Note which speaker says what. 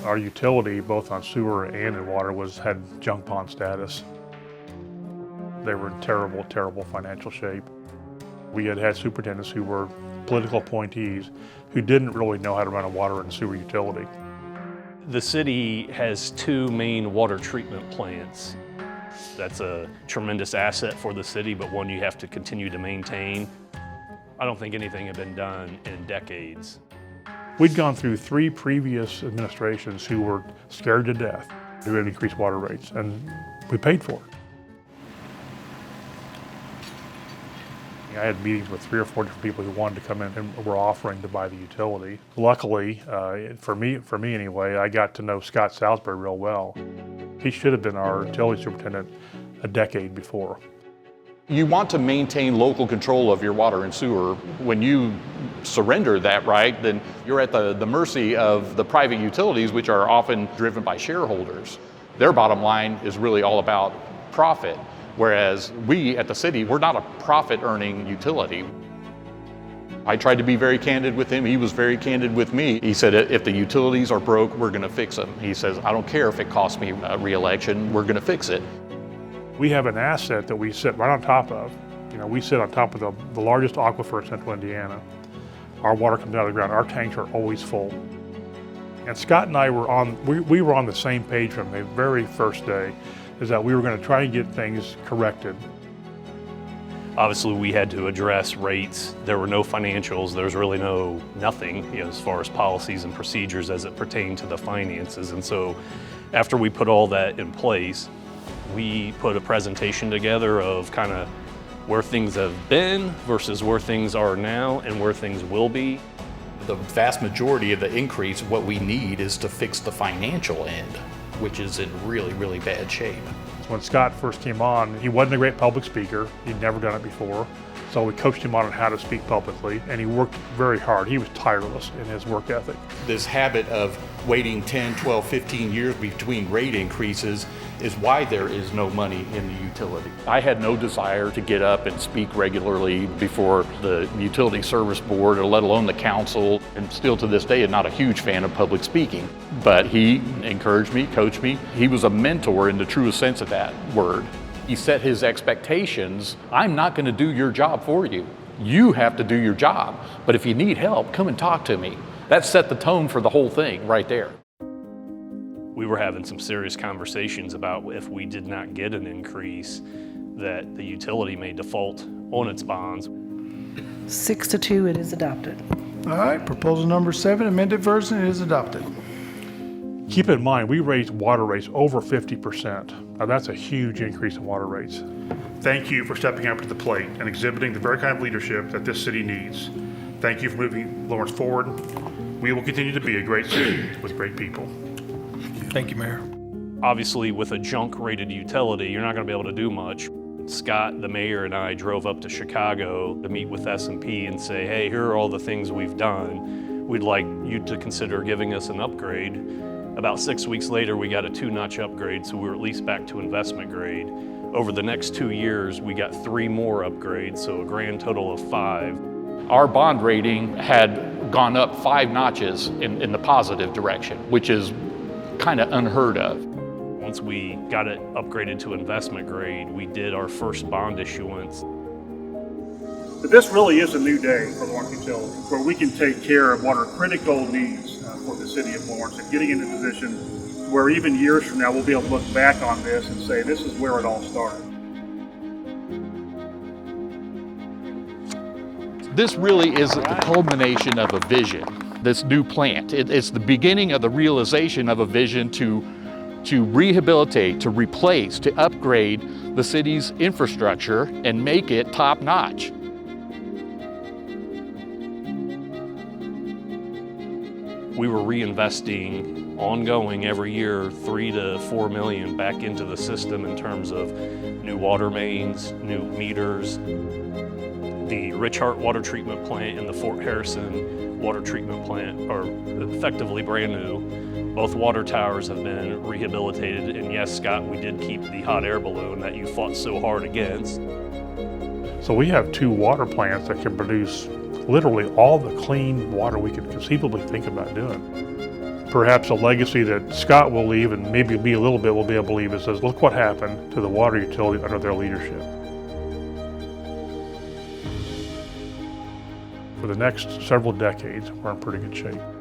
Speaker 1: Our utility, both on sewer and in water, had junk bond status. They were in terrible, terrible financial shape. We had superintendents who were political appointees who didn't really know how to run a water and sewer utility.
Speaker 2: The city has two main water treatment plants. That's a tremendous asset for the city, but one you have to continue to maintain. I don't think anything had been done in decades.
Speaker 1: We'd gone through 3 previous administrations who were scared to death who had increased water rates, and we paid for it. I had meetings with 3 or 4 different people who wanted to come in and were offering to buy the utility. Luckily, for me anyway, I got to know Scott Salsbery real well. He should have been our utility superintendent a decade before.
Speaker 3: You want to maintain local control of your water and sewer. When you surrender that right, then you're at the mercy of the private utilities, which are often driven by shareholders. Their bottom line is really all about profit. Whereas we at the city, we're not a profit-earning utility. I tried to be very candid with him. He was very candid with me. He said, if the utilities are broke, we're going to fix them. He says, I don't care if it costs me a re-election, we're going to fix it.
Speaker 1: We have an asset that we sit right on top of. We sit on top of the largest aquifer in central Indiana. Our water comes out of the ground. Our tanks are always full. And Scott and I we were on the same page from the very first day, is that we were going to try and get things corrected.
Speaker 2: Obviously, we had to address rates. There were no financials. There was really nothing as far as policies and procedures as it pertained to the finances. And so after we put all that in place, we put a presentation together of kind of where things have been versus where things are now and where things will be.
Speaker 4: The vast majority of the increase, what we need is to fix the financial end, which is in really, really bad shape.
Speaker 1: When Scott first came on, he wasn't a great public speaker. He'd never done it before. So we coached him on how to speak publicly, and he worked very hard. He was tireless in his work ethic.
Speaker 4: This habit of waiting 10, 12, 15 years between rate increases is why there is no money in the utility.
Speaker 3: I had no desire to get up and speak regularly before the Utility Service Board, or let alone the council, and still to this day, I'm not a huge fan of public speaking. But he encouraged me, coached me. He was a mentor in the truest sense of that word. He set his expectations. I'm not going to do your job for you. You have to do your job. But if you need help, come and talk to me. That set the tone for the whole thing right there.
Speaker 2: We were having some serious conversations about if we did not get an increase, that the utility may default on its bonds.
Speaker 5: 6-2, it is adopted.
Speaker 6: All right, proposal number 7, amended version, is adopted.
Speaker 1: Keep in mind, we raised water rates over 50%. Now that's a huge increase in water rates. Thank you for stepping up to the plate and exhibiting the very kind of leadership that this city needs. Thank you for moving Lawrence forward. We will continue to be a great city with great people.
Speaker 6: Thank you, Mayor.
Speaker 2: Obviously, with a junk-rated utility, you're not going to be able to do much. Scott, the mayor, and I drove up to Chicago to meet with S&P and say, hey, here are all the things we've done. We'd like you to consider giving us an upgrade. About 6 weeks later, we got a 2-notch upgrade, so we were at least back to investment grade. Over the next 2 years, we got 3 more upgrades, so a grand total of 5.
Speaker 3: Our bond rating had gone up 5 notches in the positive direction, which is kind of unheard of.
Speaker 2: Once we got it upgraded to investment grade, we did our first bond issuance.
Speaker 1: But this really is a new day for Lawrence Utility, where we can take care of what are critical needs for the city of Lawrence, and getting in a position where even years from now we'll be able to look back on this and say this is where it all started.
Speaker 3: This really is the culmination of a vision, this new plant. It's the beginning of the realization of a vision to rehabilitate, to replace, to upgrade the city's infrastructure and make it top-notch.
Speaker 2: We were reinvesting ongoing every year $3 to $4 million back into the system in terms of new water mains, new meters. The Rich Hart water treatment plant and the Fort Harrison water treatment plant are effectively brand new. Both water towers have been rehabilitated, and yes, Scott, we did keep the hot air balloon that you fought so hard against.
Speaker 1: So we have 2 water plants that can produce literally all the clean water we could conceivably think about doing. perhaps a legacy that Scott will leave, and maybe me a little bit will be able to leave, it says, look what happened to the water utility under their leadership. For the next several decades, we're in pretty good shape.